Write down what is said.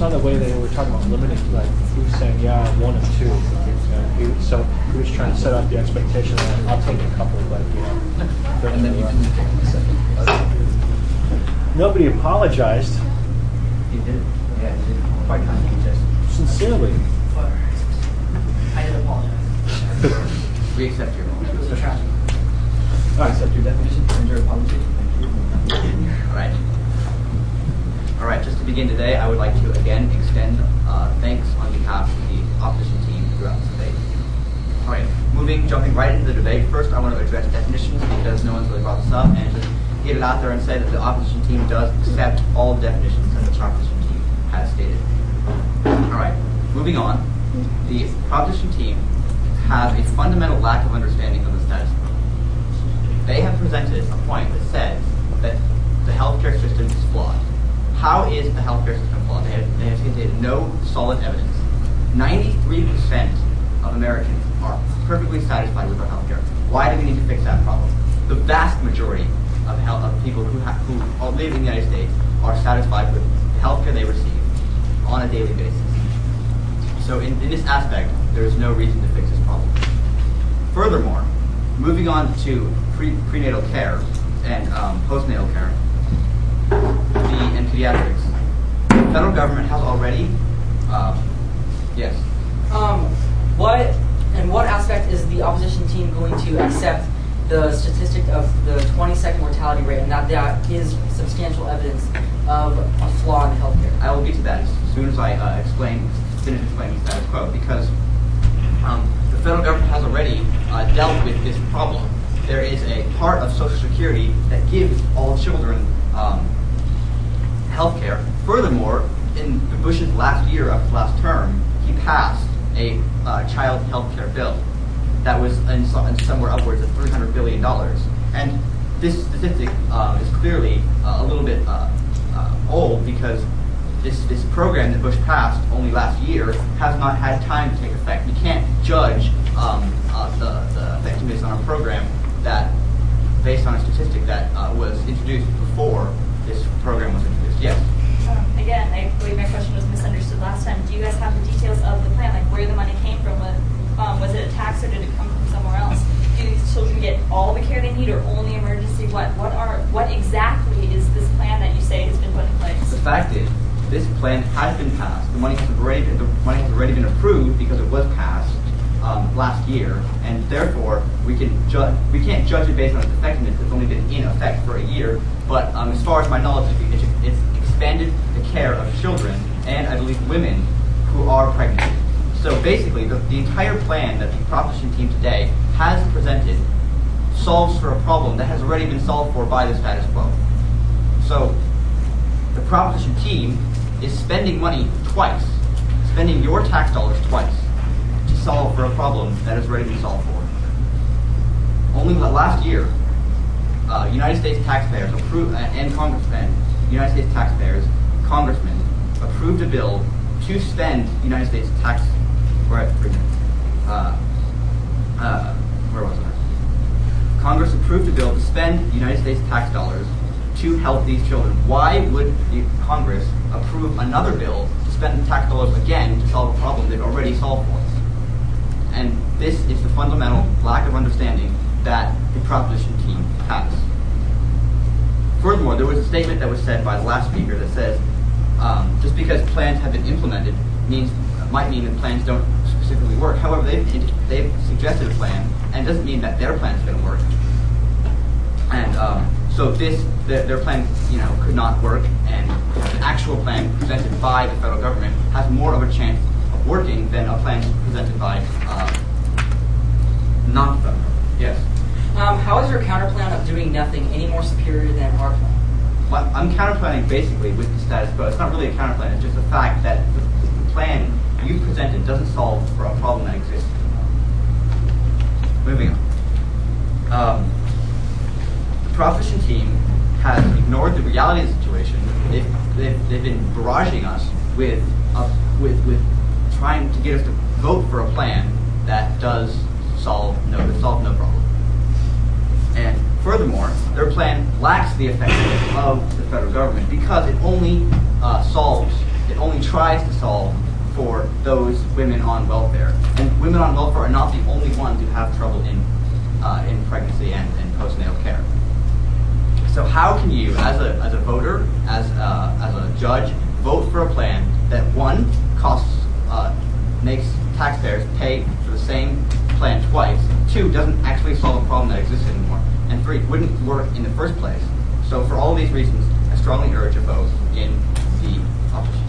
on the way they were talking about limiting, like he was saying, yeah, one or two. So he was trying to set up the expectation that I'll take a couple, but And then you can take a second. Nobody apologized. He did. Yeah, he did. Quite kindly, just. Sincerely. I did apologize. We accept your apology. It was a tragedy. I accept your definition and your apology. Thank you. All right, just to begin today, I would like to again extend thanks on behalf of the opposition team throughout this debate. All right, jumping right into the debate. First, I want to address definitions because no one's really brought this up, and just get it out there and say that the opposition team does accept all the definitions that the opposition team has stated. All right, moving on. The opposition team has a fundamental lack of understanding of the status quo. They have presented a point that says that the healthcare system is flawed. How is the healthcare system flawed? They have stated no solid evidence. 93% of Americans are perfectly satisfied with our healthcare. Why do we need to fix that problem? The vast majority of people who live in the United States are satisfied with the healthcare they receive on a daily basis. So in this aspect, there is no reason to fix this problem. Furthermore, moving on to prenatal care and postnatal care, and pediatrics, the federal government has already, yes. What aspect is the opposition team going to accept the statistic of the 22nd mortality rate, and that is substantial evidence of a flaw in healthcare? I will get to that as soon as I finish explaining the status quo, because the federal government has already dealt with this problem. There is a part of Social Security that gives all children health care. Furthermore, in Bush's last year of his last term, he passed a child health care bill that was in somewhere upwards of $300 billion. And this statistic is clearly a little bit old, because this program that Bush passed only last year has not had time to take effect. You can't judge the effectiveness on a program that based on a statistic that was introduced before this program was introduced. Yes? Again, I believe my question was misunderstood last time. Do you guys have the details of the plan, like where the money came from? Was it a tax or did it come from somewhere else? Do these children get all the care they need or only emergency? What exactly is this plan that you say has been put in place? The fact is, this plan has been passed. The money has already been approved because it was passed last year, and therefore we can't judge it based on its effectiveness. It's only been in effect for a year. But as far as my knowledge, it's expanded the care of children and I believe women who are pregnant. So basically, the entire plan that the proposition team today has presented solves for a problem that has already been solved for by the status quo. So the proposition team is spending money twice, spending your tax dollars twice to solve for a problem that has already been solved for. Only last year, United States taxpayers approved, and congressmen, United States taxpayers, congressmen approved a bill to spend United States tax. Where was I? Congress approved a bill to spend United States tax dollars to help these children. Why would the Congress approve another bill to spend the tax dollars again to solve a problem they've already solved for us? And this is the fundamental lack of understanding that the proposition team has. Furthermore, there was a statement that was said by the last speaker that says just because plans have been implemented might mean that plans don't specifically work. However, they've suggested a plan, and it doesn't mean that their plan is going to work. And so their plan, could not work, and an actual plan presented by the federal government has more of a chance of working than a plan presented by non-federal. Yes. How is your counter plan of doing nothing any more superior than our plan? Well, I'm counterplanning basically with the status quo. It's not really a counterplan. It's just the fact that the plan you presented doesn't solve for a problem that exists. Moving on. The proposition team has ignored the reality of the situation. They've been barraging us with trying to get us to vote for a plan that does solve no problem. And furthermore, their plan lacks the effectiveness of the federal government because it only solves It only tries to solve for those women on welfare. And women on welfare are not the only ones who have trouble in pregnancy and postnatal care. So how can you, as a voter, as a judge, vote for a plan that, one, makes taxpayers pay for the same plan twice, two, doesn't actually solve a problem that exists anymore, and three, wouldn't work in the first place? So for all of these reasons, I strongly urge a vote in the opposition.